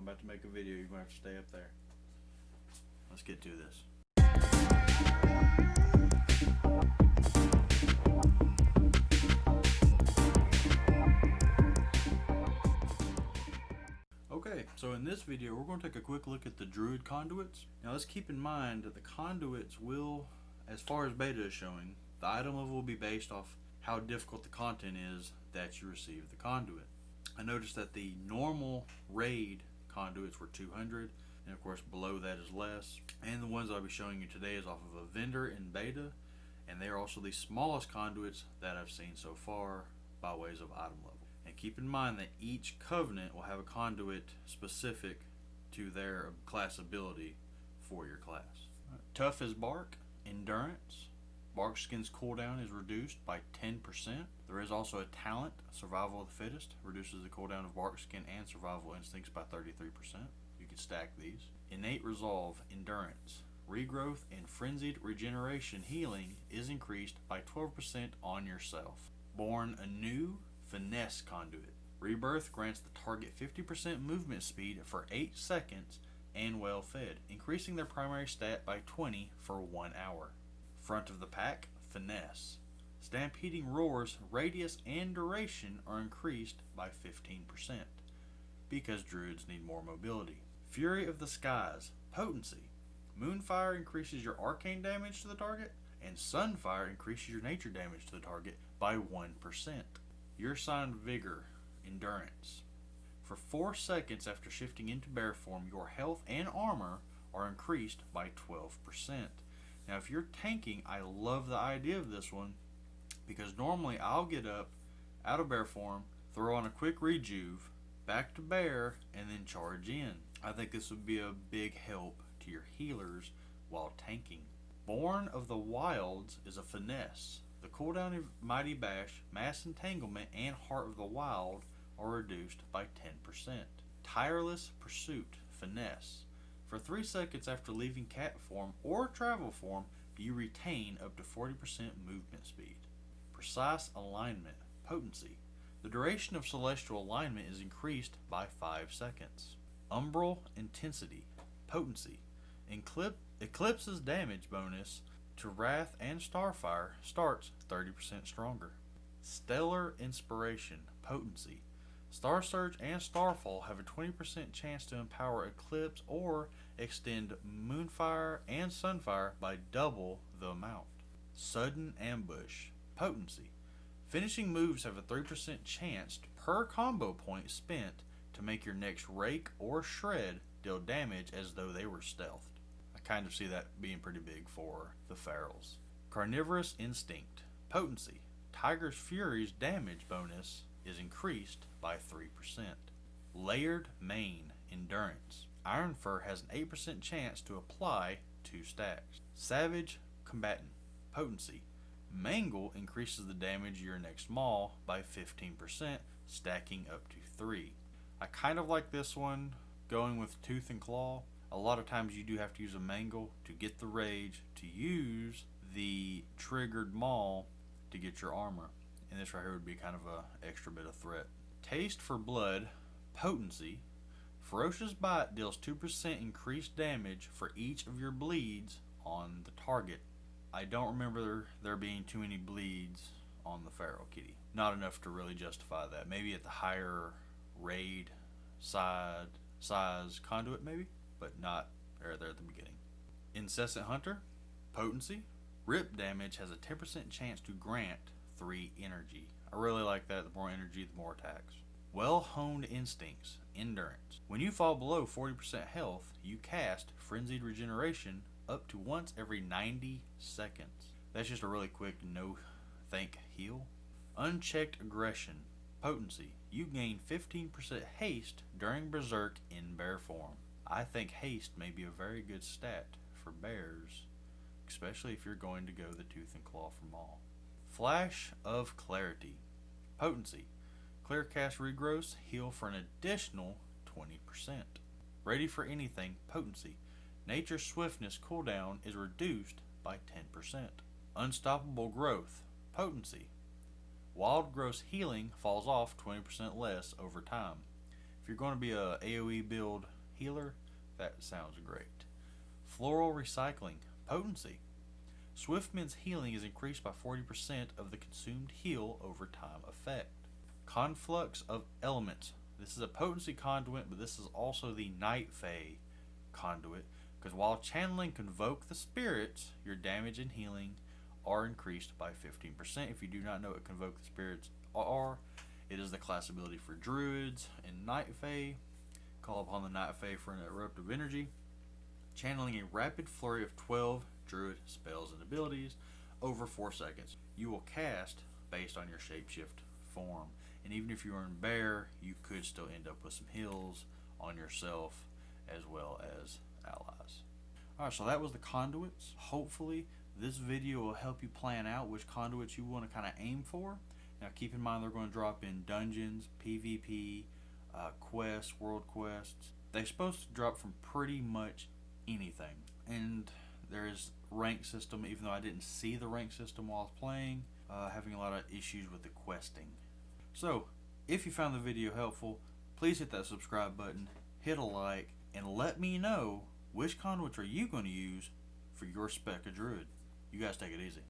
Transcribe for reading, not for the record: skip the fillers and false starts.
I'm about to make a video. You're going to have to stay up there. Let's get to this. Okay, so in this video we're going to take a quick look at the Druid Conduits. Now let's keep in mind that the Conduits will, as far as beta is showing, the item level will be based off how difficult the content is that you receive the Conduit. I noticed that the normal raid Conduits were 200, and of course below that is less. And the ones I'll be showing you today is off of a vendor in beta, and they are also the smallest Conduits that I've seen so far by ways of item level. And keep in mind that each covenant will have a conduit specific to their class ability for your class. Tough as bark, endurance. Bark skin's cooldown is reduced by 10%. There is also a talent, survival of the fittest, reduces the cooldown of bark skin and survival instincts by 33%. You can stack these. Innate resolve, endurance. Regrowth and frenzied regeneration healing is increased by 12% on yourself. Born anew, finesse conduit. Rebirth grants the target 50% movement speed for 8 seconds and well fed, increasing their primary stat by 20 for 1 hour. Front of the pack, finesse. Stampeding roars, radius and duration are increased by 15% because druids need more mobility. Fury of the skies, potency. Moonfire increases your arcane damage to the target, and Sunfire increases your nature damage to the target by 1%. Your sign vigor, endurance. For 4 seconds after shifting into bear form, your health and armor are increased by 12%. Now if you're tanking, I love the idea of this one, because normally I'll get up out of bear form, throw on a quick rejuve, back to bear, and then charge in. I think this would be a big help to your healers while tanking. Born of the Wilds is a finesse. The cooldown of Mighty Bash, Mass Entanglement, and Heart of the Wild are reduced by 10%. Tireless Pursuit, finesse. For 3 seconds after leaving cat form or travel form, you retain up to 40% movement speed. Precise alignment, potency. The duration of celestial alignment is increased by 5 seconds. Umbral intensity, potency. Eclipse's damage bonus to Wrath and Starfire starts 30% stronger. Stellar Inspiration, potency. Star Surge and Starfall have a 20% chance to empower Eclipse or extend Moonfire and Sunfire by double the amount. Sudden Ambush, potency. Finishing moves have a 3% chance per combo point spent to make your next Rake or Shred deal damage as though they were stealthed. I kind of see that being pretty big for the ferals. Carnivorous Instinct, potency. Tiger's Fury's damage bonus is increased by 3%. Layered Mane, endurance. Ironfur has an 8% chance to apply 2 stacks. Savage Combatant, potency. Mangle increases the damage of your next maul by 15%, stacking up to 3. I kind of like this one going with Tooth and Claw. A lot of times you do have to use a Mangle to get the rage, to use the triggered maul to get your armor. And this right here would be kind of a extra bit of threat. Taste for Blood, potency. Ferocious Bite deals 2% increased damage for each of your bleeds on the target. I don't remember there being too many bleeds on the feral kitty. Not enough to really justify that. Maybe at the higher raid size conduit maybe, but not there at the beginning. Incessant Hunter, potency. Rip damage has a 10% chance to grant 3 energy. I really like that. The more energy, the more attacks. Well-honed instincts, endurance. When you fall below 40% health, you cast Frenzied Regeneration up to once every 90 seconds. That's just a really quick no-thank heal. Unchecked Aggression, potency. You gain 15% haste during Berserk in bear form. I think haste may be a very good stat for bears, especially if you're going to go the Tooth and Claw for Maul. Flash of Clarity, potency. Clear cast regrowths heal for an additional 20%. Ready for Anything, potency. Nature's Swiftness cooldown is reduced by 10%. Unstoppable Growth, potency. Wild Growth's healing falls off 20% less over time. If you're going to be a AoE build healer, that sounds great. Floral Recycling. Potency. Swiftmint's healing is increased by 40% of the consumed heal over time effect. Conflux of Elements. This is a potency conduit, but this is also the Night Fae conduit, because while channeling Convoke the Spirits, your damage and healing are increased by 15%. If you do not know what Convoke the Spirits are, it is the class ability for Druids and Night Fae. Call upon the Night Fae for an eruptive energy, channeling a rapid flurry of 12 Druid spells and abilities over 4 seconds. You will cast based on your shapeshift form, and even if you are in bear, you could still end up with some heals on yourself as well as allies. Alright, so that was the conduits. Hopefully this video will help you plan out which conduits you want to kind of aim for. Now keep in mind they're going to drop in dungeons, PvP, quests, world quests. They're supposed to drop from pretty much anything. And there is rank system, even though I didn't see the rank system while I was playing, having a lot of issues with the questing. So if you found the video helpful, please hit that subscribe button, hit a like, and let me know which conduits are you going to use for your spec of Druid. You guys take it easy.